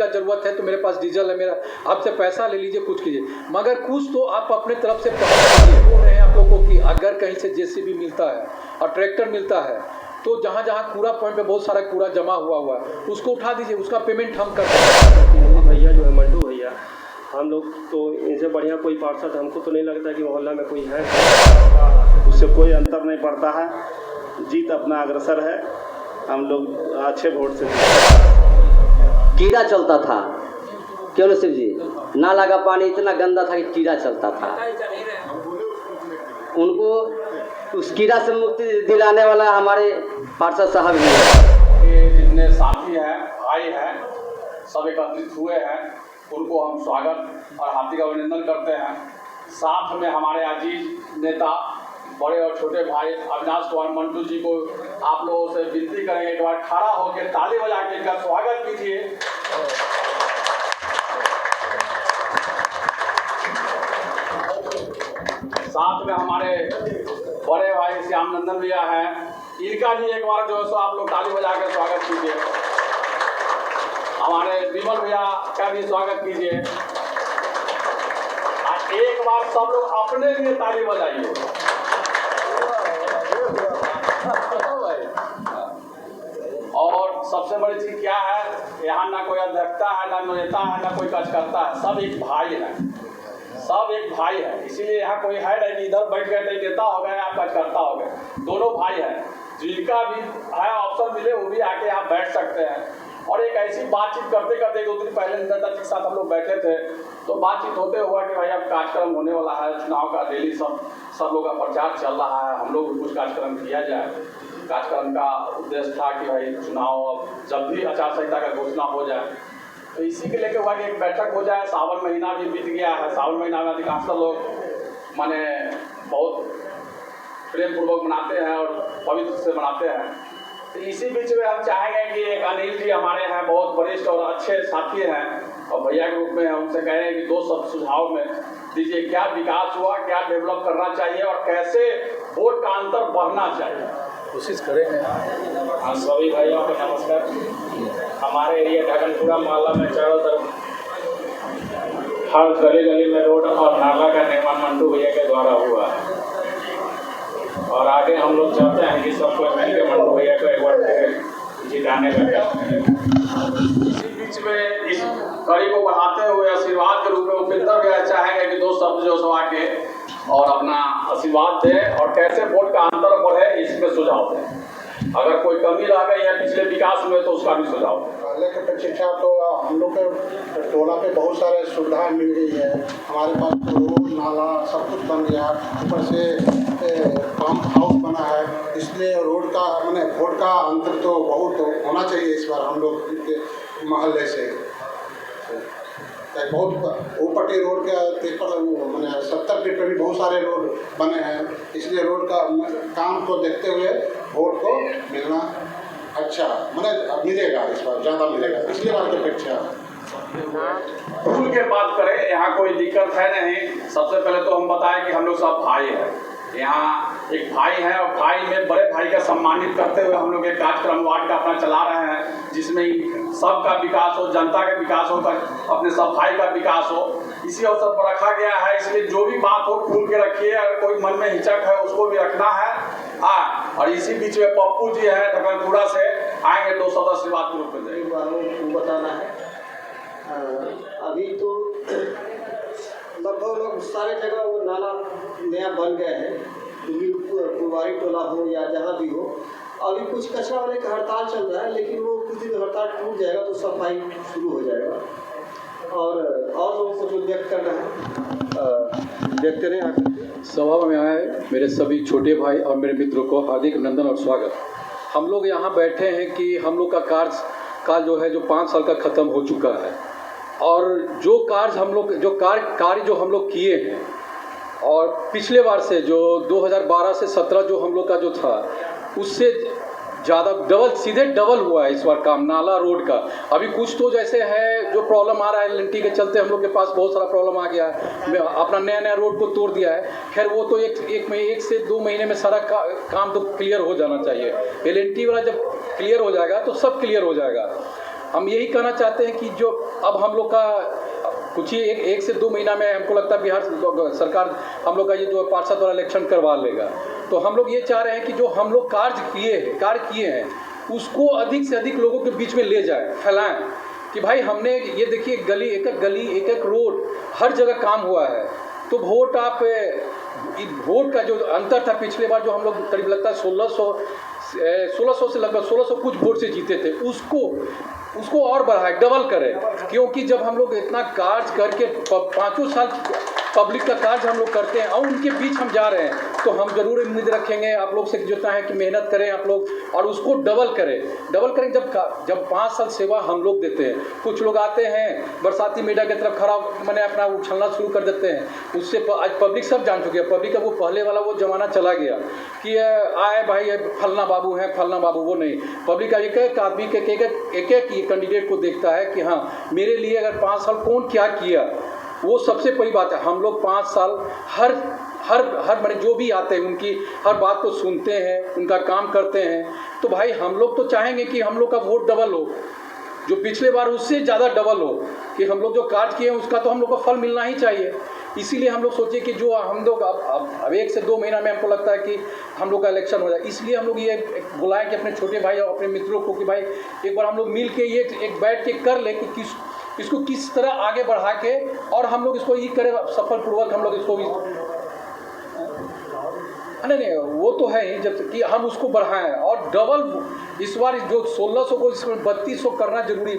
का ज़रूरत है तो मेरे पास डीजल है, मेरा आपसे पैसा ले लीजिए, कुछ कीजिए, मगर कुछ तो आप अपने तरफ से बोल रहे हैं आप लोगों को कि अगर कहीं से जेसीबी मिलता है और ट्रैक्टर मिलता है तो जहाँ जहाँ कूड़ा पॉइंट पे बहुत सारा कूड़ा जमा हुआ है उसको उठा दीजिए, उसका पेमेंट हम कर देंगे। भैया जो है मंटू भैया, हम लोग तो इनसे बढ़िया कोई पार्षद हमको तो नहीं लगता कि मोहल्ला में कोई है, उससे कोई अंतर नहीं पड़ता है। जीत अपना अग्रसर है, हम लोग अच्छे वोट से। कीड़ा चलता था, क्यों न शिव जी? नाला का पानी इतना गंदा था कि कीड़ा चलता था। उनको उस कीड़ा से मुक्ति दिलाने वाला हमारे पार्षद साहब ही हैं। ये जितने साथी हैं, भाई हैं, सब एकत्रित हुए हैं, उनको हम स्वागत और हार्दिक अभिनंदन करते हैं। साथ में हमारे अजीज नेता बड़े और छोटे भाई अविनाश कुमार मंटू जी को आप लोगों से विनती करेंगे एक बार खड़ा होकर ताली बजा के इनका स्वागत कीजिए। साथ में हमारे बड़े भाई श्याम नंदन भैया हैं, इनका भी एक बार जो है सो आप लोग ताली बजा कर स्वागत कीजिए। हमारे विमल भैया का भी स्वागत कीजिए। एक बार सब लोग अपने लिए ताली बजाइए। और सबसे बड़ी चीज क्या है, यहाँ ना कोई अध्यक्षता है, ना नेता है, ना कोई कार्यकर्ता है, सब एक भाई है, सब एक भाई है। इसीलिए यहाँ कोई है नहीं इधर बैठ गए तो नेता हो गए या कार्यकर्ता हो गए, दोनों भाई हैं। जिनका भी है अवसर मिले वो भी आके यहाँ बैठ सकते हैं। और एक ऐसी बातचीत करते करते 2 दिन पहले नेता जी के साथ हम लोग बैठे थे तो बातचीत होते हुआ कि भाई अब कार्यक्रम होने वाला है, चुनाव का डेली सब लोग का प्रचार चल रहा है, हम लोग कुछ कार्यक्रम किया जाए। कार्यक्रम का उद्देश्य था कि भाई चुनाव अब जब भी आचार संहिता का घोषणा हो जाए तो इसी के लेके हुआ कि एक बैठक हो जाए। सावन महीना भी बीत गया है, सावन महीना में अधिकांश लोग माने बहुत प्रेम पूर्वक मनाते हैं और पवित्र से मनाते हैं। तो इसी बीच में हम चाहेंगे कि एक अनिल जी हमारे हैं, बहुत वरिष्ठ और अच्छे साथी हैं और भैया के रूप में हम उनसे कह रहे हैं कि 2 शब्द सुझाव में दीजिए, क्या विकास हुआ, क्या डेवलप करना चाहिए और कैसे वोट का अंतर बढ़ना चाहिए, कोशिश करेंगे। हाँ, सभी भाइयों को नमस्कार। हमारे एरिया ढगनपुरा मोहल्ला में चारों तरफ हर गली गली में रोड और नाला का निर्माण मंटू भैया के द्वारा हुआ है और आगे हम लोग चाहते हैं कि सब कोई मिलकर मंटू भैया को एक बार जिताने का। इसी बीच में इस कड़ी को बढ़ाते हुए आशीर्वाद के रूप में उपेंद्र भैया चाहेंगे कि 2 शब्द जो सभा के और अपना आशीर्वाद दें और कैसे वोट का अंतर बढ़े इसमें सुझाव दें। अगर कोई कमी रह गई है पिछले विकास में तो उसका भी सुझाव दें। पहले के अपेक्षा तो हम लोग के टोला पे बहुत सारे सुविधाएं मिल गई है। हमारे पास तो रोड नाला सब कुछ बन गया, ऊपर से पंप हाउस बना है, इसलिए रोड का मैंने वोट का अंतर तो बहुत होना चाहिए इस बार हम लोग के मोहल्ले से। बहुत ऊपटी रोड के मैंने 70 फीट पर भी बहुत सारे रोड बने हैं, इसलिए रोड का काम को देखते हुए वोट को मिलना अच्छा मैंने मिलेगा, इस बार ज़्यादा मिलेगा पिछली बार की अपेक्षा। खुल के बात करें, यहाँ कोई दिक्कत है नहीं। सबसे पहले तो हम बताएं कि हम लोग सब भाई हैं, यहाँ एक भाई है और भाई में बड़े भाई का सम्मानित करते हुए हम लोग एक कार्यक्रम वार्ड का अपना चला रहे हैं जिसमें सबका विकास हो, जनता का विकास हो, अपने सब भाई का विकास हो, इसी अवसर पर रखा गया है। इसलिए जो भी बात हो खुल के रखिए, अगर कोई मन में हिचक है उसको भी रखना है। हाँ, और इसी बीच में पप्पू जी है ढगनपुरा से आएंगे, 2 शब्द आशीर्वाद के रूप में देंगे। बताना है अभी तो लगभग लोग सारे जगह वो नाला नया बन गए हैं, कुवारी टोला हो या जहाँ भी हो। अभी कुछ कचरा वाले का हड़ताल चल रहा है, लेकिन वो कुछ दिन हड़ताल टूट जाएगा तो सफाई शुरू हो जाएगा। और लोगों को जो व्यक्त करना है व्यक्त करें आकर सभा में आए मेरे सभी छोटे भाई और मेरे मित्रों को हार्दिक अभिनंदन और स्वागत। हम लोग यहाँ बैठे हैं कि हम लोग का कार्यकाल जो है जो 5 साल का ख़त्म हो चुका है और जो कार्य हम लोग जो हम लोग किए हैं और पिछले बार से जो 2012 से 17 जो हम लोग का जो था उससे ज़्यादा सीधे डबल हुआ है इस बार काम। नाला रोड का अभी कुछ तो जैसे है जो प्रॉब्लम आ रहा है एलएनटी के चलते हम लोग के पास बहुत सारा प्रॉब्लम आ गया है, अपना नया रोड को तोड़ दिया है। खैर वो तो एक से 2 महीने में सारा काम तो क्लियर हो जाना चाहिए। एलएनटी वाला जब क्लियर हो जाएगा तो सब क्लियर हो जाएगा। हम यही कहना चाहते हैं कि जो अब हम लोग का कुछ ही एक से 2 महीना में हमको लगता है बिहार सरकार हम लोग का ये जो पार्षद द्वारा इलेक्शन करवा लेगा। तो हम लोग ये चाह रहे हैं कि जो हम लोग कार्य किए हैं उसको अधिक से अधिक लोगों के बीच में ले जाए, फैलाएं कि भाई हमने ये देखिए गली एक रोड हर जगह काम हुआ है। तो वोट का जो अंतर था पिछले बार जो हम लोग करीब लगता है 1600 से लगभग 1600 कुछ वोट से जीते थे, उसको और बढ़ाए, डबल करें। क्योंकि जब हम लोग इतना कार्य करके 5 साल पब्लिक का कार्य हम लोग करते हैं और उनके बीच हम जा रहे हैं तो हम जरूर उम्मीद रखेंगे आप लोग से जितना है कि मेहनत करें आप लोग और उसको डबल करें। जब 5 साल सेवा हम लोग देते हैं, कुछ लोग आते हैं बरसाती मीडिया की तरफ खड़ा मैंने अपना उछलना शुरू कर देते हैं, उससे आज पब्लिक सब जान चुकी है। पब्लिक का वो पहले वाला वो जमाना चला गया कि आए भाई फलना बाबू हैं फलना बाबू, वो नहीं। पब्लिक का एक आदमी के एक कैंडिडेट को देखता है कि हाँ मेरे लिए अगर 5 साल कौन क्या किया, वो सबसे बड़ी बात है। हम लोग 5 साल हर मैंने जो भी आते हैं उनकी हर बात को सुनते हैं, उनका काम करते हैं। तो भाई हम लोग तो चाहेंगे कि हम लोग का वोट डबल हो, जो पिछले बार उससे ज़्यादा डबल हो, कि हम लोग जो कार्य किए हैं उसका तो हम लोग को फल मिलना ही चाहिए। इसीलिए हम लोग सोचे कि जो हम लोग अब 1 से 2 महीना में हमको लगता है कि हम लोग का इलेक्शन हो जाए, इसलिए हम लोग ये बुलाएं कि अपने छोटे भाई और अपने मित्रों को कि भाई एक बार हम लोग मिल के ये एक बैठ के कर ले कि इसको किस तरह आगे बढ़ा के और हम लोग इसको ये करें सफलपूर्वक हम लोग इसको भी नहीं वो तो है ही जब कि हम उसको बढ़ाएं और डबल इस बार जो 1600 को इसमें 3200 करना जरूरी।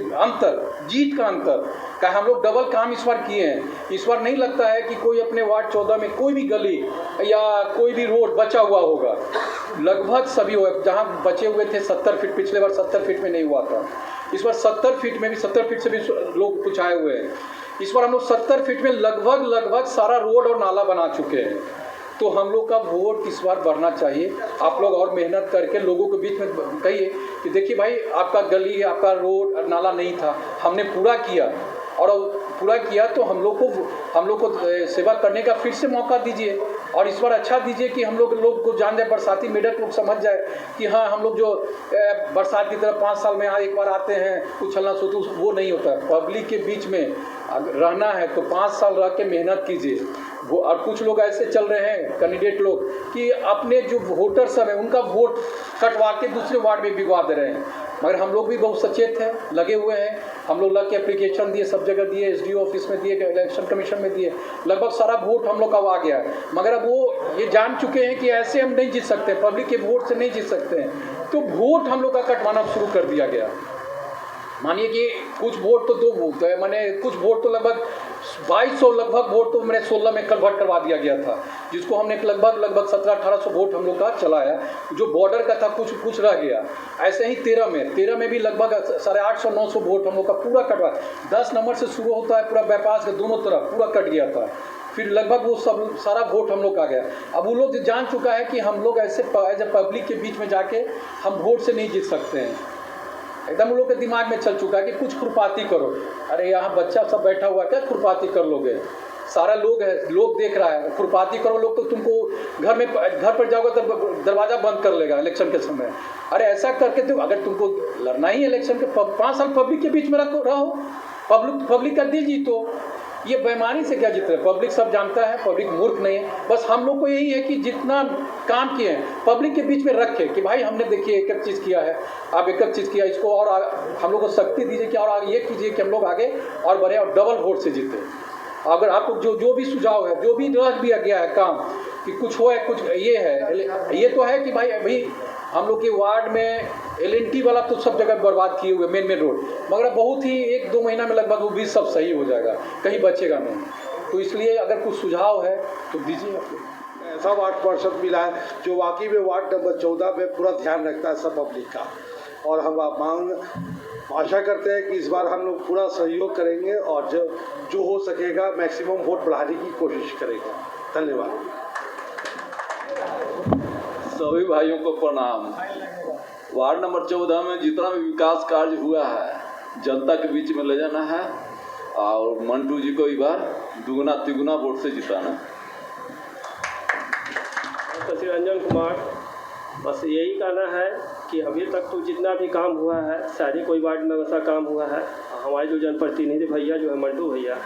जीत का अंतर का हम लोग डबल काम इस बार किए हैं। इस बार नहीं लगता है कि कोई अपने वार्ड 14 में कोई भी गली या कोई भी रोड बचा हुआ होगा, लगभग सभी हुए। जहाँ बचे हुए थे 70 फीट, पिछले बार 70 फीट में नहीं हुआ था, इस बार 70 फीट में भी 70 फीट से भी लोग कुछ आए हुए हैं। इस बार हम लोग 70 फीट में लगभग सारा रोड और नाला बना चुके हैं। तो हम लोग का वोट इस बार बढ़ना चाहिए। आप लोग और मेहनत करके लोगों के बीच में कहिए कि देखिए भाई आपका गली आपका रोड नाला नहीं था, हमने पूरा किया और पूरा किया तो हम लोग को सेवा करने का फिर से मौका दीजिए और इस बार अच्छा दीजिए कि हम लोग को जान जाए, बरसाती मीडिया को समझ जाए कि हाँ हम लोग जो बरसात की तरफ 5 साल में एक बार आते हैं उछलना सोतू, वो नहीं होता है। पब्लिक के बीच में रहना है तो 5 साल रह के मेहनत कीजिए। वो और कुछ लोग ऐसे चल रहे हैं कैंडिडेट लोग कि अपने जो वोटर सब है उनका वोट कटवा के दूसरे वार्ड में भिजवा दे रहे हैं। मगर हम लोग भी बहुत सचेत हैं, लगे हुए हैं। हम लोग लग के एप्लीकेशन दिए, सब जगह दिए, SDO ऑफिस में दिए, इलेक्शन कमीशन में दिए, लगभग सारा वोट हम लोग का आ गया है। मगर अब वो ये जान चुके हैं कि ऐसे हम नहीं जीत सकते, पब्लिक के वोट से नहीं जीत सकते हैं, तो वोट हम लोग का कटवाना शुरू कर दिया गया। मानिए कि कुछ वोट तो 2 वोट है, मैंने कुछ वोट तो लगभग 2200 लगभग वोट तो मैंने 16 में कन्वर्ट करवा दिया गया था, जिसको हमने लगभग 1700-1800 वोट हम लोग का चलाया। जो बॉर्डर का था कुछ रह गया। ऐसे ही 13 में भी लगभग 850-900 वोट हम लोग का पूरा कटवा। 10 नंबर से शुरू होता है पूरा बाईपास के दोनों तरफ पूरा कट गया था। फिर लगभग वो सब सारा वोट हम लोग का गया। अब वो लोग जान चुका है कि हम लोग ऐसे जब पब्लिक के बीच में जाके हम वोट से नहीं जीत सकते हैं। एकदम उन लोग के दिमाग में चल चुका है कि कुछ खुरपाती करो। अरे यहाँ बच्चा सब बैठा हुआ है, क्या खुरपाती कर लोगे? सारा लोग है, लोग देख रहा है, खुरपाती करो लोग तो तुमको घर पर जाओगे तो दरवाज़ा बंद कर लेगा इलेक्शन के समय। अरे ऐसा करके तो अगर तुमको लड़ना ही इलेक्शन के 5 साल पब्लिक के बीच में रहो, पब्लिक का दीजिए। तो ये बेईमानी से क्या जीत रहे? पब्लिक सब जानता है, पब्लिक मूर्ख नहीं है। बस हम लोग को यही है कि जितना काम किए हैं पब्लिक के बीच में रखे कि भाई हमने देखिए एक चीज़ किया है, आप एक चीज़ किया, इसको और हम लोग को शक्ति दीजिए कि और आगे ये कीजिए कि हम लोग आगे और बढ़े और डबल वोट से जीते। अगर आपको जो भी सुझाव है, जो भी रह दिया गया है काम कि कुछ हो है, कुछ ये है, ये तो है कि भाई अभी हम लोग के वार्ड में LNT वाला तो सब जगह बर्बाद किए हुए मेन रोड, मगर बहुत ही 1-2 महीना में लगभग वो भी सब सही हो जाएगा, कहीं बचेगा नहीं। तो इसलिए अगर कुछ सुझाव है तो दीजिए। ऐसा वार्ड पार्षद मिला है जो वाकई में वार्ड नंबर 14 में पूरा ध्यान रखता है सब पब्लिक का, और हम आशा करते हैं कि इस बार हम लोग पूरा सहयोग करेंगे और जो हो सकेगा मैक्सिमम वोट बढ़ाने की कोशिश करेंगे। धन्यवाद। सभी भाइयों को प्रणाम। वार्ड नंबर 14 में जितना भी विकास कार्य हुआ है जनता के बीच में ले जाना है और मंटू जी को इस बार दुगुना तिगुना वोट से जिताना। श्री रंजन कुमार बस यही कहना है कि अभी तक तो जितना भी काम हुआ है शायद ही कोई वार्ड में वैसा काम हुआ है। हमारे जो जनप्रतिनिधि भैया जो है मंटू भैया,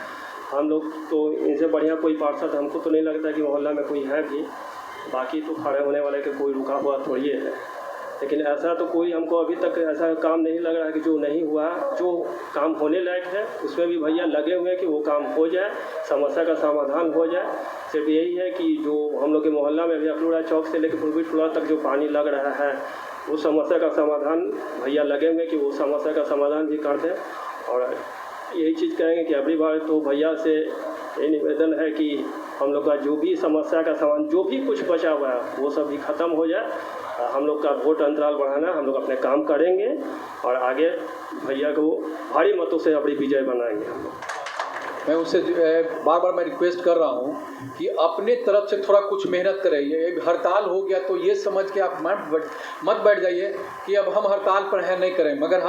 हम लोग तो इनसे बढ़िया कोई पार्षद हमको तो नहीं लगता कि मोहल्ला में कोई है भी। बाकी तो खड़े होने वाले के कोई रुका हुआ थोड़ी है, लेकिन ऐसा तो कोई हमको अभी तक ऐसा काम नहीं लग रहा है कि जो नहीं हुआ। जो काम होने लायक है उसमें भी भैया लगे हुए हैं कि वो काम हो जाए, समस्या का समाधान हो जाए। सिर्फ यही है कि जो हम लोग के मोहल्ला में भी अखलूड़ा चौक से लेकर पूर्वी टोला तक जो पानी लग रहा है उस समस्या का समाधान भैया लगे हुए कि वो समस्या का समाधान भी कर दें। और यही चीज़ कहेंगे कि अगली बार तो भैया से ये निवेदन है कि हम लोग का जो भी समस्या का समाधान जो भी कुछ बचा हुआ है वो सब भी ख़त्म हो जाए। हम लोग का वोट अंतराल बढ़ाना, हम लोग अपने काम करेंगे और आगे भैया को भारी मतों से अपनी विजय बनाएंगे हम लोग। मैं उससे बार बार मैं रिक्वेस्ट कर रहा हूँ कि अपने तरफ से थोड़ा कुछ मेहनत करें। ये हड़ताल हो गया तो ये समझ के आप मत बैठ जाइए कि अब हम हड़ताल पर हैं, नहीं करें। मगर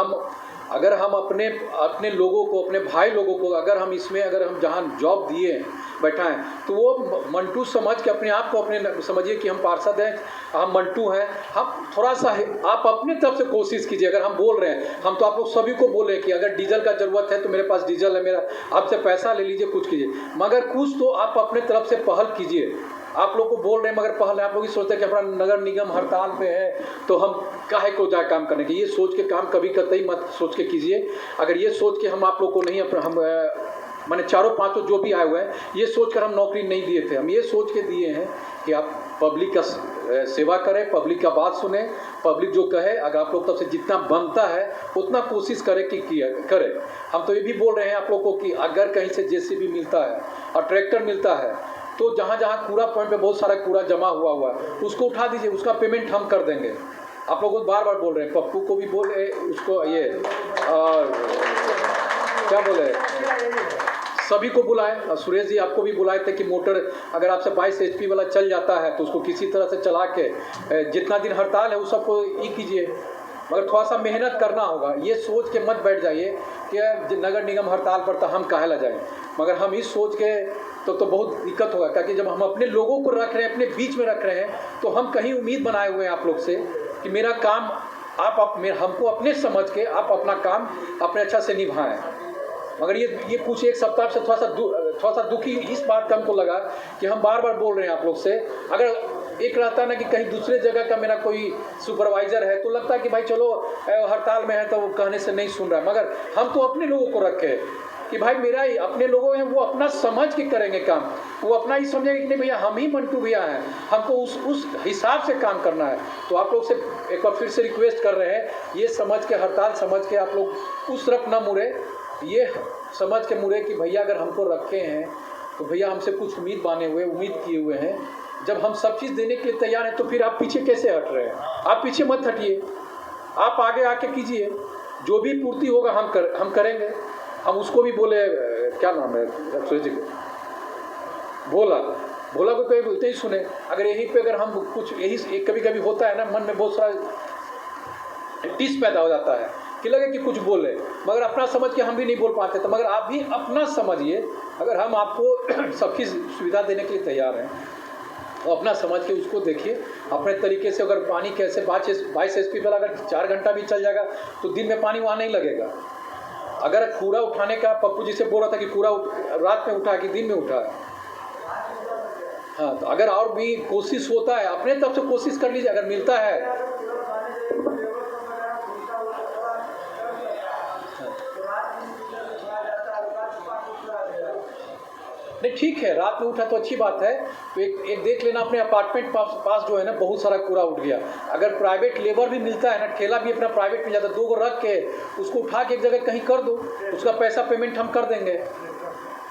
अगर हम अपने लोगों को, अपने भाई लोगों को अगर हम जहाँ जॉब दिए बैठाएं तो वो मंटू समझ के अपने आप को अपने समझिए कि हम पार्षद हैं, हम मंटू हैं। हम थोड़ा सा आप अपने तरफ से कोशिश कीजिए। अगर हम बोल रहे हैं, हम तो आप लोग सभी को बोले कि अगर डीजल का ज़रूरत है तो मेरे पास डीजल है, मेरा आपसे पैसा ले लीजिए, कुछ कीजिए, मगर कुछ तो आप अपने तरफ से पहल कीजिए। आप लोग को बोल रहे हैं मगर पहले आप लोग ये सोचते हैं कि हमारा नगर निगम हड़ताल पे है तो हम काहे को जाए काम करने के। ये सोच के काम कभी कतई मत सोच के कीजिए। अगर ये सोच के हम आप लोग को नहीं, हम माने चारों पांचों जो भी आए हुए हैं, ये सोच कर हम नौकरी नहीं दिए थे। हम ये सोच के दिए हैं कि आप पब्लिक का सेवा करें, पब्लिक का बात सुने, पब्लिक जो कहे अगर आप लोग तब से जितना बनता है उतना कोशिश करें कि करें। हम तो ये भी बोल रहे हैं आप लोग को कि अगर कहीं से जेसीबी मिलता है और ट्रैक्टर मिलता है तो जहाँ जहाँ कूड़ा पॉइंट पे बहुत सारा कूड़ा जमा हुआ है उसको उठा दीजिए, उसका पेमेंट हम कर देंगे। आप लोग बार बार बोल रहे हैं, पप्पू को भी बोले, उसको ये और क्या बोले, सभी को बुलाए। सुरेश जी आपको भी बुलाए थे कि मोटर अगर आपसे 22 HP वाला चल जाता है तो उसको किसी तरह से चला के जितना दिन हड़ताल है उस सबको कीजिए। मगर थोड़ा सा मेहनत करना होगा। ये सोच के मत बैठ जाइए कि नगर निगम हड़ताल पर तो हम काहे ला जाए। मगर हम इस सोच के तो बहुत दिक्कत होगा, क्योंकि जब हम अपने लोगों को रख रहे हैं, अपने बीच में रख रहे हैं, तो हम कहीं उम्मीद बनाए हुए हैं आप लोग से कि मेरा काम हमको अपने समझ के आप अपना काम अपने अच्छा से निभाएं। मगर ये कुछ एक सप्ताह से थोड़ा सा दुखी इस बात का हमको लगा कि हम बार बार बोल रहे हैं आप लोग से। अगर एक रहता ना कि कहीं दूसरे जगह का मेरा कोई सुपरवाइज़र है तो लगता है कि भाई चलो हड़ताल में है तो वो कहने से नहीं सुन रहा है। मगर हम तो अपने लोगों को रखे कि भाई मेरा ही अपने लोगों हैं, वो अपना समझ के करेंगे काम, वो अपना ही समझेंगे कि नहीं भैया हम ही मंटू भैया हैं, हमको उस हिसाब से काम करना है। तो आप लोग से एक बार फिर से रिक्वेस्ट कर रहे हैं, ये समझ के हड़ताल समझ के आप लोग उस तरफ ना मुड़े, ये समझ के मुड़े कि भैया अगर हमको रखे हैं तो भैया हमसे कुछ उम्मीद किए हुए हैं। जब हम सब चीज़ देने के लिए तैयार हैं तो फिर आप पीछे कैसे हट रहे हैं? आप पीछे मत हटिए, आप आगे आके कीजिए, जो भी पूर्ति होगा हम करेंगे। हम उसको भी बोले, क्या नाम है सुरेश जी को, भोला को कहीं बोलते ही सुने। अगर यहीं पे अगर हम कुछ यही कभी कभी होता है ना, मन में बहुत सारा टिस पैदा हो जाता है कि लगे कि कुछ बोले, मगर अपना समझ के हम भी नहीं बोल पाते। तो मगर आप भी अपना समझिए, अगर हम आपको सबकी सुविधा देने के लिए तैयार हैं तो अपना समझ के उसको देखिए अपने तरीके से। अगर पानी कैसे 22 HP वाला अगर 4 घंटा भी चल जाएगा तो दिन में पानी वहाँ नहीं लगेगा। अगर कूड़ा उठाने का पप्पू जी से बोल रहा था कि कूड़ा रात में उठा कि दिन में उठा है, हाँ, तो अगर और भी कोशिश होता है अपने तरफ से कोशिश कर लीजिए, अगर मिलता है नहीं ठीक है, रात में उठा तो अच्छी बात है। तो एक देख लेना, अपने अपार्टमेंट पास जो है ना बहुत सारा कूड़ा उठ गया। अगर प्राइवेट लेबर भी मिलता है ना, ठेला भी अपना प्राइवेट मिल जाता है, 2 को रख के उसको उठा के एक जगह कहीं कर दो, उसका पैसा पेमेंट हम कर देंगे।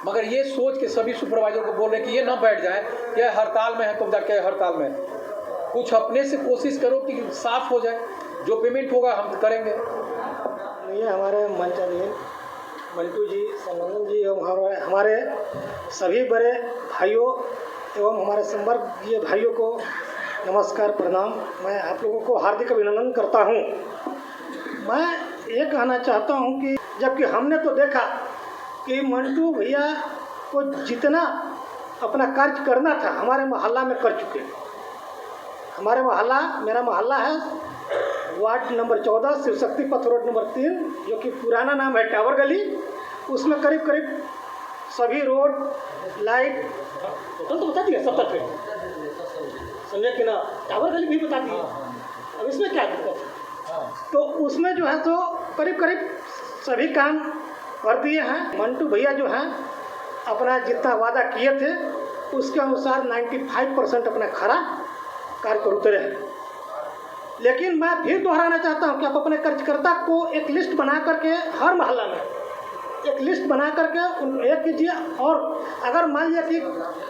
मगर ये सोच के सभी सुपरवाइजर को बोल रहे हैं कि ये ना बैठ जाए कि हड़ताल में है तो जाके हड़ताल में, कुछ अपने से कोशिश करो कि साफ हो जाए, जो पेमेंट होगा हम करेंगे। ये हमारे मंचाधीन मंटू जी, संगम जी एवं हमारे सभी बड़े भाइयों एवं हमारे संवर्गीय भाइयों को नमस्कार, प्रणाम। मैं आप लोगों को हार्दिक अभिनंदन करता हूं। मैं ये कहना चाहता हूं कि जबकि हमने तो देखा कि मंटू भैया को जितना अपना कार्य करना था हमारे मोहल्ला में कर चुके हैं। हमारे मोहल्ला, मेरा मोहल्ला है वार्ड नंबर 14, शिव शक्ति पथ रोड नंबर 3, जो कि पुराना नाम है टावर गली। उसमें करीब करीब सभी रोड, लाइट, टोटल तो बता दिया 70 फीट, समझे कि ना। टावर गली भी बता दिए, अब इसमें क्या दिक्कत है। तो उसमें जो है तो करीब करीब सभी काम कर दिए हैं। मंटू भैया जो हैं अपना जितना वादा किए थे उसके अनुसार 95% अपना खरा कार्य कर उतरे हैं। लेकिन मैं फिर दोहराना चाहता हूं कि आप अपने कार्यकर्ता को एक लिस्ट बना करके हर मोहल्ला में एक लिस्ट बना करके एक कीजिए। और अगर मान लिया कि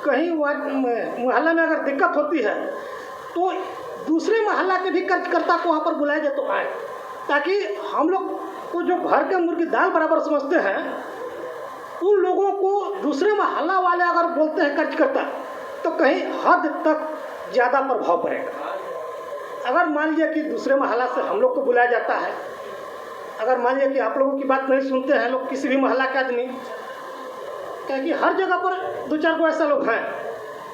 कहीं मोहल्ला में अगर दिक्कत होती है तो दूसरे मोहल्ला के भी कार्यकर्ता को वहाँ पर बुलाया जाए तो आए, ताकि हम लोग को जो घर के मुर्गी दाल बराबर समझते हैं उन लोगों को दूसरे मोहल्ला वाले अगर बोलते हैं कार्यकर्ता तो कहीं हद तक ज़्यादा प्रभाव पड़ेगा। अगर मान लिया कि दूसरे मोहल्ला से हम लोग को बुलाया जाता है, अगर मान लिया कि आप लोगों की बात नहीं सुनते हैं लोग, किसी भी मोहल्ला के आदमी, क्योंकि हर जगह पर 2-4 को ऐसा लोग हैं,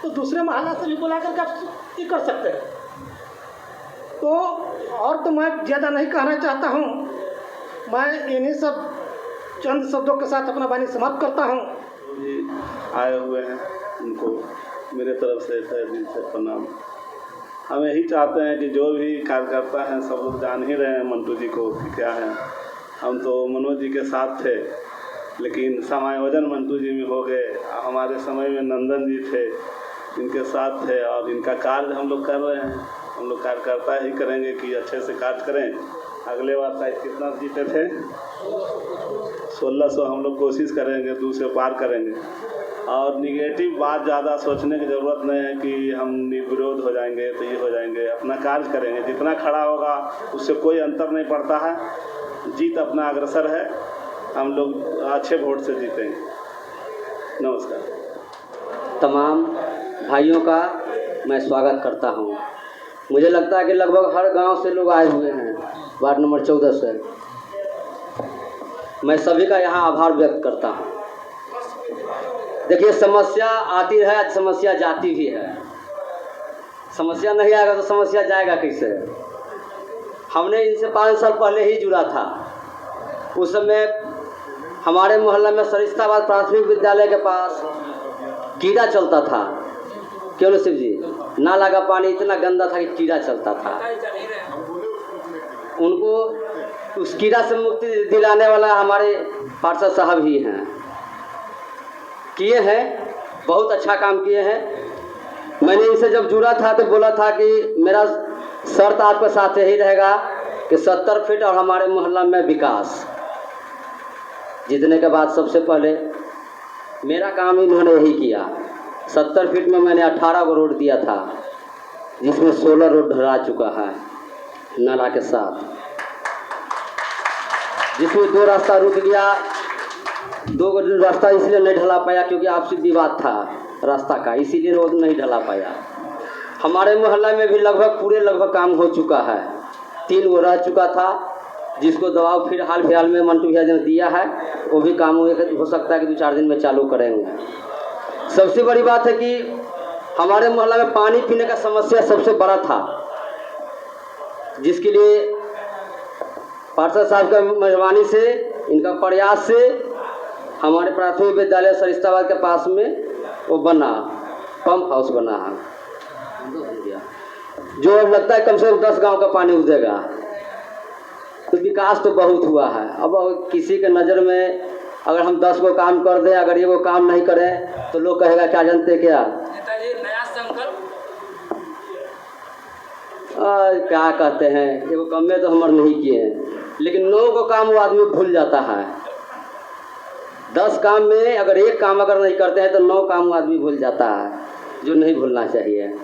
तो दूसरे मोहल्ला से भी बुला करके आप ये कर सकते हैं। तो और तो मैं ज़्यादा नहीं कहना चाहता हूँ, मैं इन्हीं सब चंद शब्दों के साथ अपना वाणी समाप्त करता हूँ। आए हुए हैं उनको मेरे तरफ से तहे दिल से प्रणाम। हम यही चाहते हैं कि जो भी कार्यकर्ता हैं सब लोग जान ही रहे हैं मंटू जी को कि क्या है। हम तो मनोज जी के साथ थे, लेकिन समायोजन मंटू जी में हो गए। हमारे समय में नंदन जी थे, इनके साथ थे और इनका कार्य हम लोग कर रहे हैं। हम लोग कार्यकर्ता ही करेंगे कि अच्छे से कार्य करें। अगले बार शायद कितना जीते थे 1600, हम लोग कोशिश करेंगे 2 से पार करेंगे। और निगेटिव बात ज़्यादा सोचने की ज़रूरत नहीं है कि हम निर्विरोध हो जाएंगे तो ये हो जाएंगे। अपना कार्य करेंगे, जितना खड़ा होगा उससे कोई अंतर नहीं पड़ता है। जीत अपना अग्रसर है, हम लोग अच्छे वोट से जीतेंगे। नमस्कार। तमाम भाइयों का मैं स्वागत करता हूं। मुझे लगता है कि लगभग हर गांव से लोग आए हुए हैं वार्ड नंबर 14 से। मैं सभी का यहां आभार व्यक्त करता हूं। देखिए, समस्या आती है, समस्या जाती भी है। समस्या नहीं आएगा तो समस्या जाएगा कैसे। हमने इनसे 5 साल पहले ही जुड़ा था। उस समय हमारे मोहल्ला में सरिस्ताबाद प्राथमिक विद्यालय के पास कीड़ा चलता था। क्यों न शिव जी, नाला का पानी इतना गंदा था कि कीड़ा चलता था। उनको उस कीड़ा से मुक्ति दिलाने वाला हमारे पार्षद साहब ही हैं, किए हैं, बहुत अच्छा काम किए हैं। मैंने इनसे जब जुड़ा था तो बोला था कि मेरा शर्त आपके साथ यही रहेगा कि 70 फीट और हमारे मोहल्ला में विकास। जीतने के बाद सबसे पहले मेरा काम इन्होंने यही किया। 70 फीट में मैंने 18 को रोड दिया था, जिसमें 16 रोड ढला चुका है नाला के साथ, जिसमें 2 रास्ता रुक गया। 2 रास्ता इसलिए नहीं ढला पाया क्योंकि आपसी विवाद था रास्ता का, इसीलिए रोड नहीं ढला पाया। हमारे मोहल्ला में भी लगभग काम हो चुका है। 3 वो रह चुका था, जिसको दबाव फिर हाल फिलहाल में मंटू भैया ने दिया है। वो भी काम हो सकता है कि 2-4 दिन में चालू करेंगे। सबसे बड़ी बात है कि हमारे मोहल्ला में पानी पीने का समस्या सबसे बड़ा था, जिसके लिए पार्षद साहब का मेहरबानी से, इनका प्रयास से हमारे प्राथमिक विद्यालय सरिस्ताबाद के पास में वो बना, पंप हाउस बना है, जो अब लगता है कम से कम 10 गांव का पानी उठेगा। तो विकास तो बहुत हुआ है। अब किसी के नज़र में अगर हम 10 को काम कर दें, अगर ये वो काम नहीं करें तो लोग कहेगा क्या जानते क्या, नया संकल्प क्या कहते हैं, ये वो कम में तो हमारे नहीं किए हैं, लेकिन 9 को काम वो आदमी भूल जाता है। 10 काम में अगर 1 काम अगर नहीं करते हैं तो 9 काम वो आदमी भूल जाता है, जो नहीं भूलना चाहिए।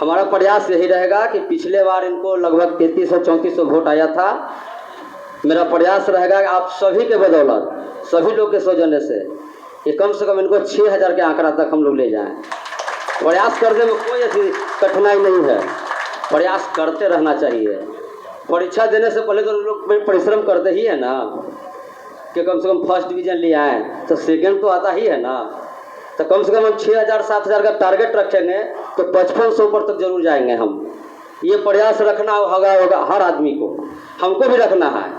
हमारा प्रयास यही रहेगा कि पिछले बार इनको लगभग 3300-3400 वोट आया था। मेरा प्रयास रहेगा कि आप सभी के बदौलत, सभी लोग के सौजन्य से ये कम से कम इनको 6000 के आंकड़ा तक हम लोग ले जाएं। प्रयास करने में कोई ऐसी कठिनाई नहीं है, प्रयास करते रहना चाहिए। परीक्षा देने से पहले तो लोग परिश्रम करते ही है ना, कि कम से कम फर्स्ट डिवीज़न ले आएँ, तो सेकेंड तो आता ही है ना। तो कम से कम हम 6000-7000 का टारगेट रखेंगे तो 5500 पर तक जरूर जाएंगे हम। ये प्रयास रखना होगा हर आदमी को, हमको भी रखना है।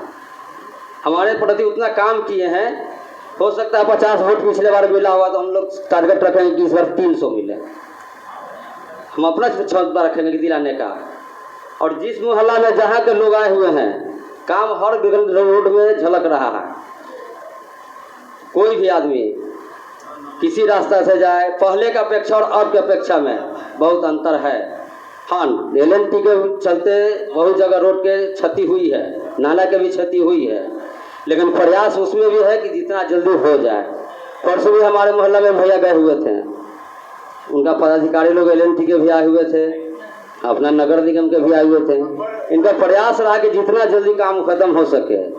हमारे प्रति उतना काम किए हैं, हो सकता है 50 वोट पिछले बार मिला हुआ तो हम लोग टारगेट रखेंगे कि इस बार 300 मिले। हम अपना क्षमता रखेंगे कि दिलाने का। और जिस मोहल्ला में जहाँ के लोग आए हुए हैं, काम हर रोड में झलक रहा है। कोई भी आदमी किसी रास्ता से जाए, पहले की अपेक्षा और अब की अपेक्षा में बहुत अंतर है। हाँ, LNT के चलते बहुत जगह रोड के क्षति हुई है, नाला के भी क्षति हुई है, लेकिन प्रयास उसमें भी है कि जितना जल्दी हो जाए। परसों भी हमारे मोहल्ला में भैया गए हुए थे, उनका पदाधिकारी लोग LNT के भी आए हुए थे, अपना नगर निगम के भी आए हुए थे। इनका प्रयास रहा कि जितना जल्दी काम खत्म हो सके।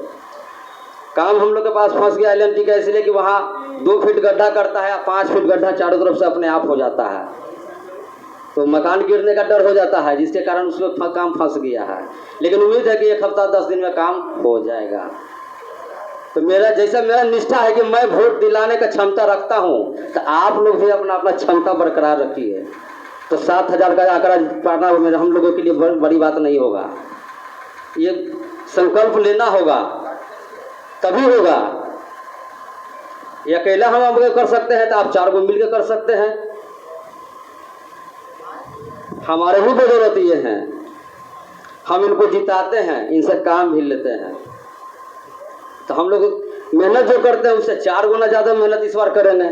काम हम लोग के पास फंस गया LNT का, इसलिए कि वहाँ 2 फीट गड्ढा करता है, 5 फीट गड्ढा चारों तरफ से अपने आप हो जाता है, तो मकान गिरने का डर हो जाता है, जिसके कारण उसमें काम फंस गया है। लेकिन उम्मीद है कि 1 हफ्ता 10 दिन में काम हो जाएगा। तो मेरा निष्ठा है कि मैं वोट दिलाने का क्षमता रखता हूँ, तो आप लोग भी अपना क्षमता बरकरार रखिए। तो 7000 का आंकड़ा पाना हम लोगों के लिए बड़ी बात नहीं होगा। ये संकल्प लेना होगा, तभी होगा। ये अकेला हम कर सकते हैं, तो आप 4 को मिलकर कर सकते हैं। हमारे भी बदौलत ये हैं, हम इनको जिताते हैं, इनसे काम भी लेते हैं। तो हम लोग मेहनत जो करते हैं उससे 4 गुना ज़्यादा मेहनत इस बार करेंगे,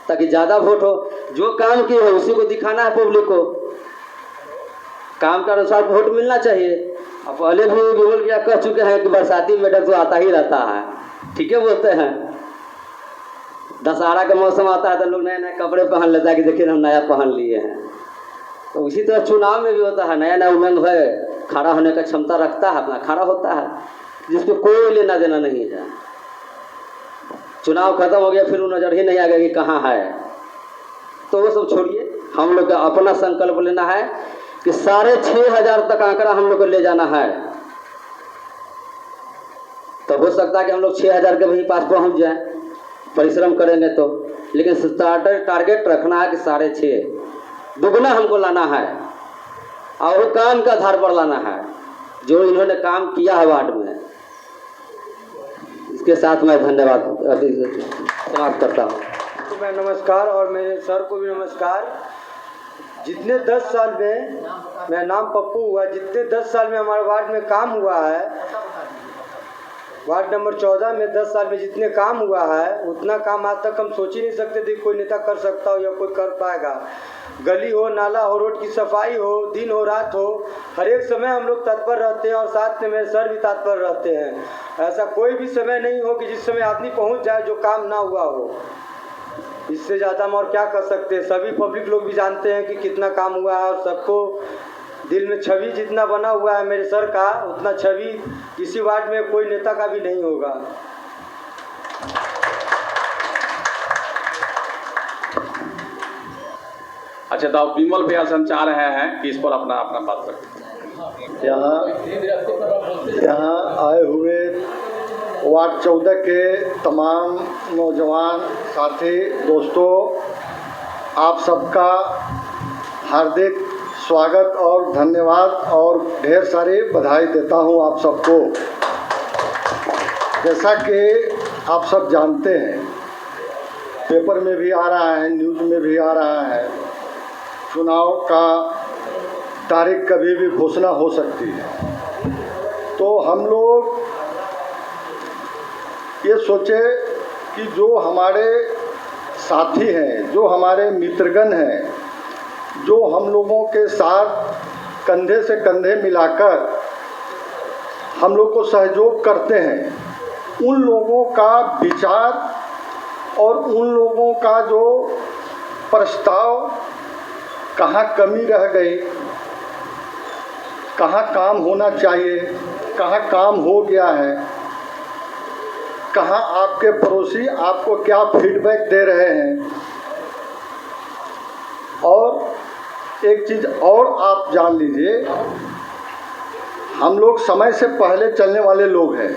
ताकि ज़्यादा वोट हो। जो काम किए हो उसी को दिखाना है पब्लिक को, काम के अनुसार वोट मिलना चाहिए। अब पहले भी विमल भैया कह चुके हैं कि बरसाती मेडल तो आता ही रहता है, ठीक है बोलते हैं। दशहरा का मौसम आता है तो लोग नए नए कपड़े पहन लेता है कि देखिए हम नया पहन लिए हैं। तो उसी तरह चुनाव में भी होता है, नया नया उमंग है, खड़ा होने का क्षमता रखता है, अपना खड़ा होता है, जिसको कोई लेना देना नहीं है। चुनाव खत्म हो गया फिर वो नज़र ही नहीं आ गया कि कहाँ है, तो वो सब छोड़िए। हम लोग का अपना संकल्प लेना है कि 6500 तक आंकड़ा हम लोग को ले जाना है। तो हो सकता है कि हम लोग 6000 के वही पास पहुँच जाएं, परिश्रम करेंगे तो। लेकिन टारगेट रखना है कि 6.5 दुगना हमको लाना है, और वो काम के आधार पर लाना है जो इन्होंने काम किया है वार्ड में। इसके साथ मैं धन्यवाद समाप्त करता हूँ। तो मैं नमस्कार, और मेरे सर को भी नमस्कार। जितने 10 साल में, मेरा नाम पप्पू हुआ, जितने 10 साल में हमारे वार्ड में काम हुआ है, वार्ड नंबर 14 में 10 साल में जितने काम हुआ है, उतना काम आज तक हम सोच ही नहीं सकते थे कोई नेता कर सकता हो या कोई कर पाएगा। गली हो, नाला हो, रोड की सफाई हो, दिन हो रात हो, हर एक समय हम लोग तत्पर रहते हैं, और साथ में मेरे सर भी तत्पर रहते हैं। ऐसा कोई भी समय नहीं हो कि जिस समय आदमी पहुंच जाए जो काम ना हुआ हो। इससे ज़्यादा हम और क्या कर सकते हैं। सभी पब्लिक लोग भी जानते हैं कि कितना काम हुआ है, और सबको दिल में छवि जितना बना हुआ है मेरे सर का, उतना छवि किसी वार्ड में कोई नेता का भी नहीं होगा। अच्छा, तो आप विमल भैया से हम चाह रहे हैं कि इस पर अपना बात रखें। यहाँ आए हुए वार्ड 14 के तमाम नौजवान साथी दोस्तों, आप सबका हार्दिक स्वागत और धन्यवाद और ढेर सारी बधाई देता हूँ आप सबको। जैसा कि आप सब जानते हैं, पेपर में भी आ रहा है, न्यूज़ में भी आ रहा है, चुनाव का तारीख कभी भी घोषणा हो सकती है। तो हम लोग ये सोचे कि जो हमारे साथी हैं, जो हमारे मित्रगण हैं, जो हम लोगों के साथ कंधे से कंधे मिलाकर हम लोग को सहयोग करते हैं, उन लोगों का विचार और उन लोगों का जो प्रस्ताव, कहाँ कमी रह गई, कहाँ काम होना चाहिए, कहाँ काम हो गया है, कहाँ आपके पड़ोसी आपको क्या फीडबैक दे रहे हैं। और एक चीज़ और आप जान लीजिए, हम लोग समय से पहले चलने वाले लोग हैं,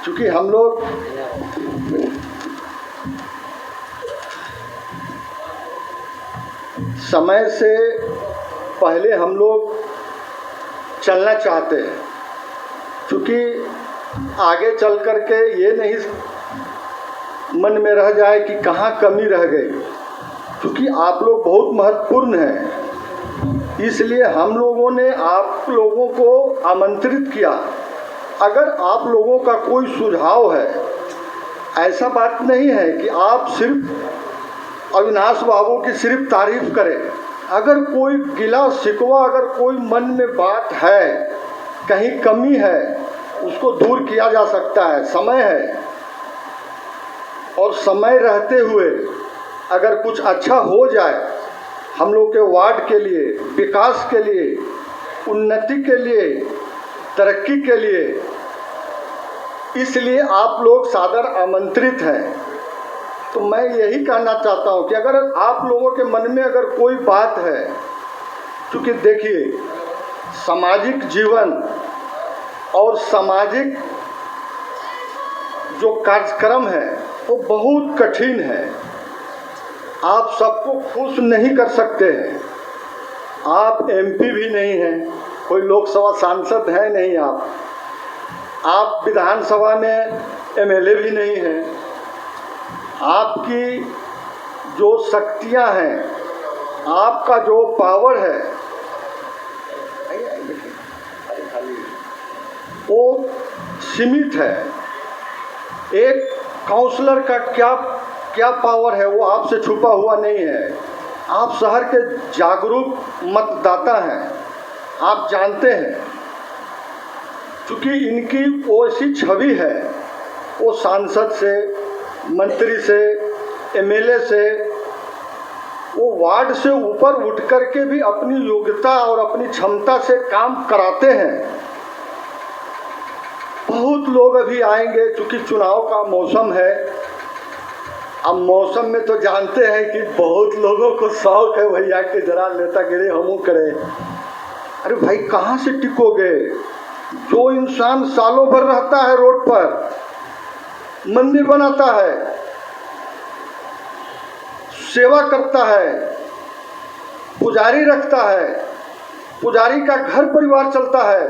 क्योंकि हम लोग समय से पहले हम लोग चलना चाहते हैं, क्योंकि आगे चल कर के ये नहीं मन में रह जाए कि कहाँ कमी रह गई, क्योंकि आप लोग बहुत महत्वपूर्ण हैं। इसलिए हम लोगों ने आप लोगों को आमंत्रित किया। अगर आप लोगों का कोई सुझाव है, ऐसा बात नहीं है कि आप सिर्फ अविनाश बाबू की सिर्फ तारीफ करें। अगर कोई गिला शिकवा, अगर कोई मन में बात है, कहीं कमी है, उसको दूर किया जा सकता है। समय है, और समय रहते हुए अगर कुछ अच्छा हो जाए हम लोग के वार्ड के लिए, विकास के लिए, उन्नति के लिए, तरक्की के लिए, इसलिए आप लोग सादर आमंत्रित हैं। तो मैं यही कहना चाहता हूँ कि अगर आप लोगों के मन में अगर कोई बात है, क्योंकि देखिए सामाजिक जीवन और सामाजिक जो कार्यक्रम है वो बहुत कठिन है। आप सबको खुश नहीं कर सकते हैं। आप एमपी भी नहीं हैं, कोई लोकसभा सांसद है नहीं, आप विधानसभा में एमएलए भी नहीं हैं। आपकी जो शक्तियां हैं, आपका जो पावर है, वो सीमित है। एक काउंसलर का क्या पावर है वो आपसे छुपा हुआ नहीं है। आप शहर के जागरूक मतदाता हैं, आप जानते हैं, क्योंकि इनकी वो ऐसी छवि है, वो सांसद से, मंत्री से, एमएलए से, वो वार्ड से ऊपर उठ कर के भी अपनी योग्यता और अपनी क्षमता से काम कराते हैं। बहुत लोग अभी आएंगे, क्योंकि चुनाव का मौसम है। अब मौसम में तो जानते हैं कि बहुत लोगों को शौक है भैया कि जरा नेतागिरी हम करें। अरे भाई कहाँ से टिकोगे? जो इंसान सालों भर रहता है रोड पर, मंदिर बनाता है, सेवा करता है, पुजारी रखता है, पुजारी का घर परिवार चलता है,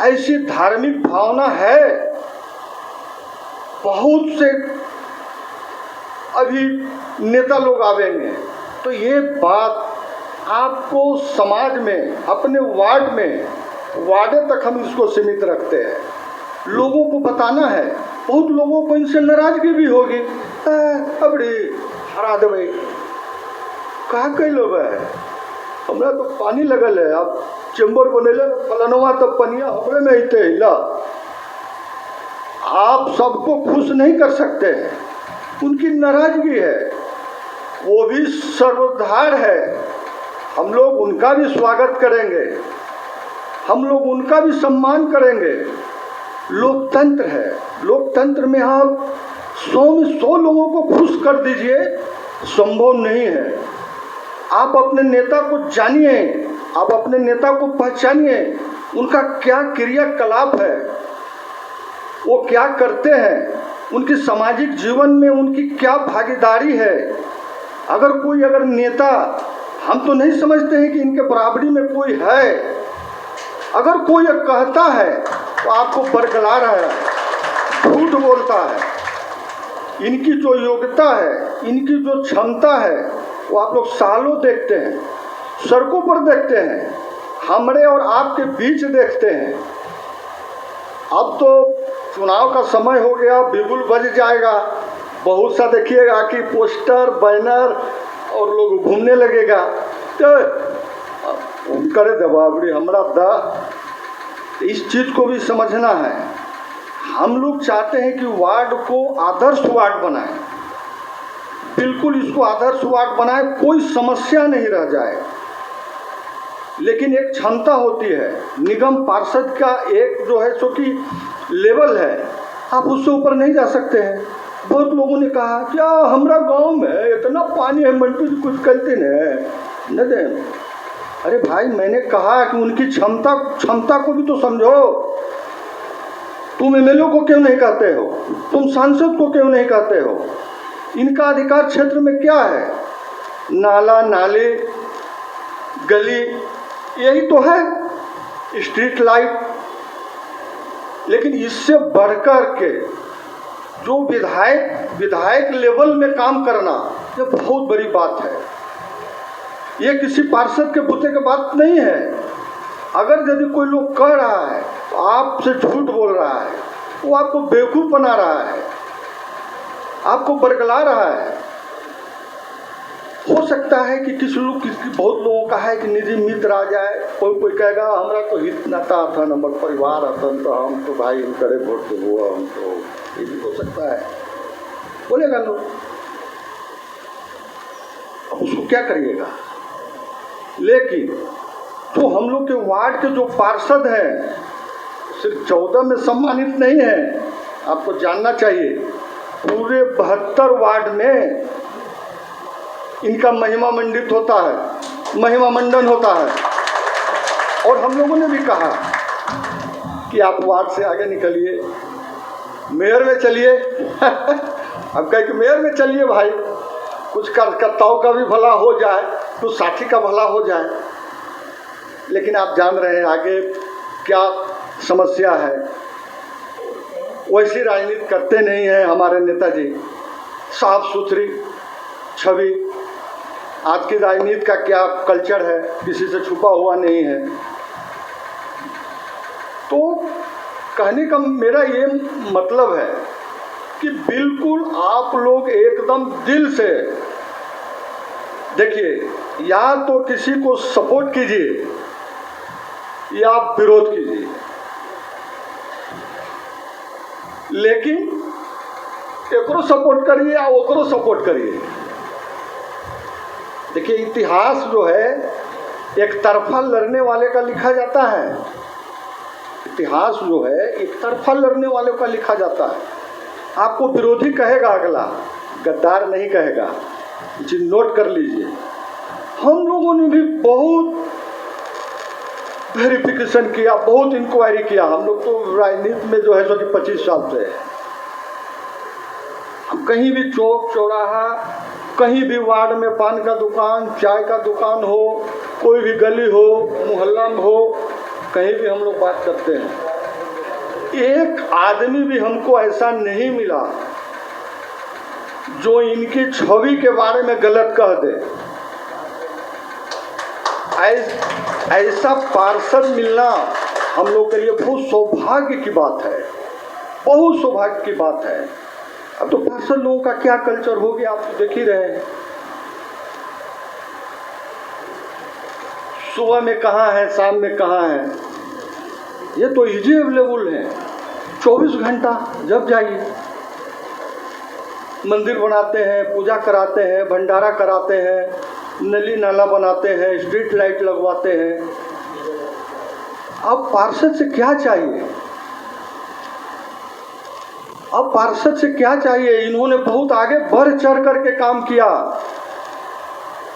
ऐसी धार्मिक भावना है। बहुत से अभी नेता लोग आवेंगे, तो ये बात आपको समाज में, अपने वार्ड में, वार्डे तक हम इसको सीमित रखते हैं, लोगों को बताना है। बहुत लोगों को इनसे नाराजगी भी होगी। अबड़ी हरा देवे कहा कई लोग है, हमरा तो पानी लगल है, अब चेम्बर बनेले फलनवा तो पनिया हमरे में ही हिला। आप सबको खुश नहीं कर सकते हैं, उनकी नाराजगी है, वो भी सर्वोद्धार है। हम लोग उनका भी स्वागत करेंगे, हम लोग उनका भी सम्मान करेंगे। लोकतंत्र है, लोकतंत्र में आप 100 में 100 लोगों को खुश कर दीजिए, संभव नहीं है। आप अपने नेता को जानिए, आप अपने नेता को पहचानिए, उनका क्या क्रियाकलाप है, वो क्या करते हैं, उनकी सामाजिक जीवन में उनकी क्या भागीदारी है। अगर नेता, हम तो नहीं समझते हैं कि इनके बराबरी में कोई है, अगर कोई कहता है तो आपको बरगला रहा है, झूठ बोलता है। इनकी जो योग्यता है, इनकी जो क्षमता है, वो आप लोग सालों देखते हैं, सड़कों पर देखते हैं, हमरे और आपके बीच देखते हैं। अब तो चुनाव का समय हो गया, बिगुल बज जाएगा, बहुत सा देखिएगा कि पोस्टर, बैनर और लोग घूमने लगेगा। तो करे दबावड़ी हमरा दा, इस चीज़ को भी समझना है। हम लोग चाहते हैं कि वार्ड को आदर्श वार्ड बनाएं, बिल्कुल इसको आदर्श वार्ड बनाएं, कोई समस्या नहीं रह जाए। लेकिन एक क्षमता होती है, निगम पार्षद का एक जो है सो कि लेवल है, आप उससे ऊपर नहीं जा सकते हैं। बहुत लोगों ने कहा क्या हमारा गांव में इतना पानी है, मंटू जी कुछ करते न दे। अरे भाई मैंने कहा कि उनकी क्षमता को भी तो समझो। तुम एमएलए को क्यों नहीं कहते हो, तुम सांसद को क्यों नहीं कहते हो? इनका अधिकार क्षेत्र में क्या है? नाला नाले गली यही तो है, स्ट्रीट लाइट। लेकिन इससे बढ़कर के जो विधायक लेवल में काम करना ये बहुत बड़ी बात है। ये किसी पार्षद के बुते की बात नहीं है। अगर यदि कोई लोग कह रहा है तो आपसे झूठ बोल रहा है, वो आपको बेवकूफ़ बना रहा है, आपको बरगला रहा है। हो सकता है कि बहुत लोगों का है कि निजी मित्र आ जाए, कोई कहेगा हमारा तो हित नाता था, नंबर परिवार आता तो हम तो भाई हम करे वोट तो हुआ, हम तो ये भी हो सकता है, बोलेगा लोग। अब उसको क्या करिएगा। लेकिन जो हम लोग के वार्ड के जो पार्षद हैं सिर्फ 14 में सम्मानित नहीं है, आपको जानना चाहिए पूरे 72 वार्ड में इनका महिमा मंडित होता है, महिमा मंडन होता है। और हम लोगों ने भी कहा कि आप वार्ड से आगे निकलिए, मेयर में चलिए। अब कहे कि मेयर में चलिए भाई, कुछ कार्यकर्ताओं का भी भला हो जाए, कुछ साथी का भला हो जाए। लेकिन आप जान रहे हैं आगे क्या समस्या है। वैसी राजनीति करते नहीं हैं हमारे नेताजी, साफ सुथरी छवि। आज की राजनीति का क्या कल्चर है, किसी से छुपा हुआ नहीं है। तो कहने का मेरा ये मतलब है कि बिल्कुल आप लोग एकदम दिल से देखिए, या तो किसी को सपोर्ट कीजिए या विरोध कीजिए, लेकिन एकरो सपोर्ट करिए या ओकरो सपोर्ट करिए। देखिए इतिहास जो है एक तरफा लड़ने वाले का लिखा जाता है। इतिहास जो है एक तरफा लड़ने वाले का लिखा जाता है। आपको विरोधी कहेगा अगला, गद्दार नहीं कहेगा। जी नोट कर लीजिए। हम लोगों ने भी बहुत वेरिफिकेशन किया, बहुत इंक्वायरी किया। हम लोग तो राजनीति में जो है जो कि 25 साल से है। हम कहीं भी चौक चौराहा, कहीं भी वार्ड में पान का दुकान, चाय का दुकान हो, कोई भी गली हो, मोहल्ला में हो, कहीं भी हम लोग बात करते हैं। एक आदमी भी हमको ऐसा नहीं मिला जो इनकी छवि के बारे में गलत कह दे। ऐसा पार्षद मिलना हम लोग के लिए बहुत सौभाग्य की बात है, बहुत सौभाग्य की बात है। अब तो पार्षद लोगों का क्या कल्चर हो गया आप तो देख ही रहे हैं। सुबह में कहाँ है, शाम में कहाँ है, ये तो इजी अवेलेबल है। 24 घंटा जब जाइए, मंदिर बनाते हैं, पूजा कराते हैं, भंडारा कराते हैं, नली नाला बनाते हैं, स्ट्रीट लाइट लगवाते हैं। अब पार्षद से क्या चाहिए? अब पार्षद से क्या चाहिए? इन्होंने बहुत आगे बढ़ चढ़ करके काम किया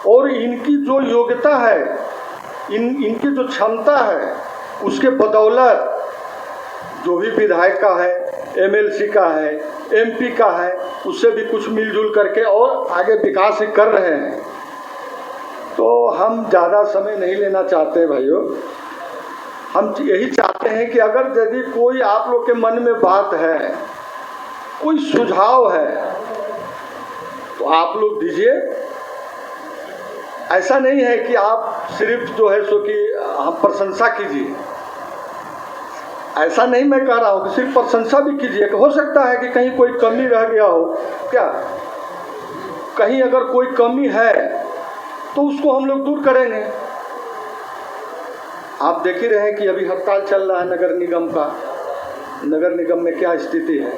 और इनकी जो योग्यता है, इनकी जो क्षमता है, उसके बदौलत जो भी विधायक का है, एमएलसी का है, एमपी का है, उससे भी कुछ मिलजुल करके और आगे विकास ही कर रहे हैं। तो हम ज़्यादा समय नहीं लेना चाहते भाइयों। हम यही चाहते हैं कि अगर यदि कोई आप लोग के मन में बात है, कोई सुझाव है, तो आप लोग दीजिए। ऐसा नहीं है कि आप सिर्फ जो है सो कि हम प्रशंसा कीजिए, ऐसा नहीं मैं कह रहा हूँ कि सिर्फ प्रशंसा भी कीजिए। हो सकता है कि कहीं कोई कमी रह गया हो, क्या कहीं अगर कोई कमी है तो उसको हम लोग दूर करेंगे। आप देख ही रहे हैं कि अभी हड़ताल चल रहा है नगर निगम का, नगर निगम में क्या स्थिति है।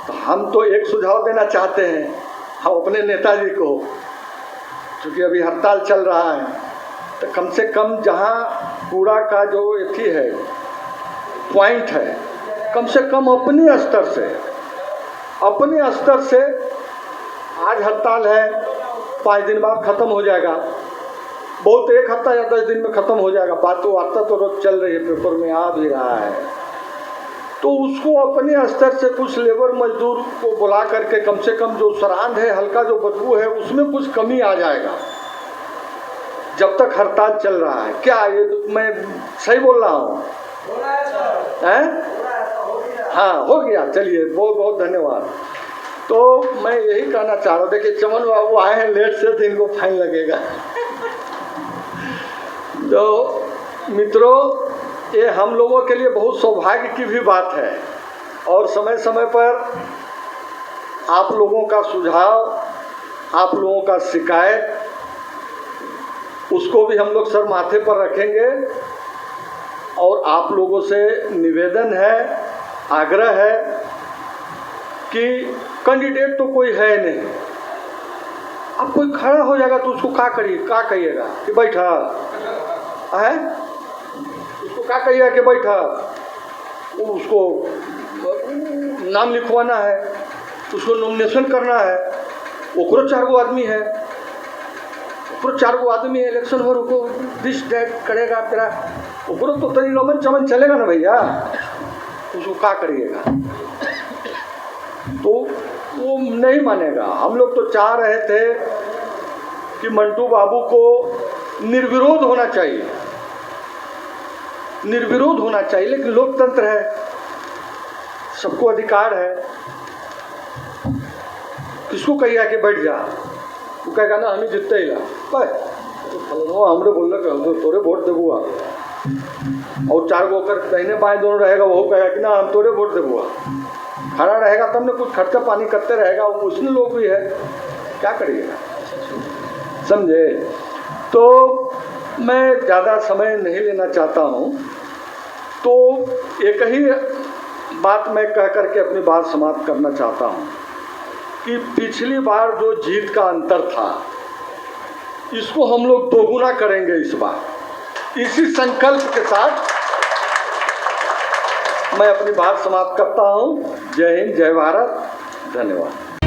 तो हम तो एक सुझाव देना चाहते हैं हम अपने नेताजी को, क्योंकि अभी हड़ताल चल रहा है, तो कम से कम जहाँ कूड़ा का जो एथी है, पॉइंट है, कम से कम अपने स्तर से आज हड़ताल है, 5 दिन बाद ख़त्म हो जाएगा, बहुत 1 हफ्ता या 10 दिन में ख़त्म हो जाएगा। बात तो वार्ता तो रोज चल रही है, पेपर में आ भी रहा है। तो उसको अपने स्तर से कुछ लेबर मजदूर को बुला करके कम से कम जो सरांध है, हल्का जो बदबू है, उसमें कुछ कमी आ जाएगा जब तक हड़ताल चल रहा है। क्या ये मैं सही बोल रहा हूँ? हाँ, हो गया। चलिए, बहुत बहुत धन्यवाद। तो मैं यही कहना चाह रहा हूँ, देखिए चमन बाबू आए हैं लेट से, तो इनको फाइन लगेगा। तो मित्रों, ये हम लोगों के लिए बहुत सौभाग्य की भी बात है, और समय समय पर आप लोगों का सुझाव, आप लोगों का शिकायत, उसको भी हम लोग सर माथे पर रखेंगे। और आप लोगों से निवेदन है, आग्रह है कि कैंडिडेट तो कोई है नहीं, अब कोई खड़ा हो जाएगा तो उसको क्या कहिएगा कि बैठा है, उसको क्या कहिएगा कि बैठा, उसको नाम लिखवाना है, उसको नॉमिनेशन करना है, ओकरो 4 गो आदमी है, ओकरो 4 गो आदमी है, इलेक्शन हो रुको दिस डेट करेगा तेरा, ओकरो तो तरी रमन चमन चलेगा ना भैया, उसको क्या करिएगा? तो वो नहीं मानेगा। हम लोग तो चाह रहे थे कि मंटू बाबू को निर्विरोध होना चाहिए, निर्विरोध होना चाहिए, लेकिन लोकतंत्र है, सबको अधिकार है। किसको कहिए कि बैठ जा, वो कहेगा ना हमें जितते ही ला, तो हमरे बोल रहे हम तो तोरे वोट देबुआ, और 4 गो कर दाहिने बाएं दोनों रहेगा, वो कहेगा कि ना हम तोरे वोट देबुआ, खड़ा रहेगा तब ने कुछ खर्चा पानी करते रहेगा, वो उसमें लोग भी है, क्या करिएगा, समझे? तो मैं ज़्यादा समय नहीं लेना चाहता हूँ, तो एक ही बात मैं कह करके अपनी बात समाप्त करना चाहता हूँ कि पिछली बार जो जीत का अंतर था, इसको हम लोग दोगुना करेंगे इस बार। इसी संकल्प के साथ मैं अपनी बात समाप्त करता हूँ। जय हिंद, जय भारत, धन्यवाद।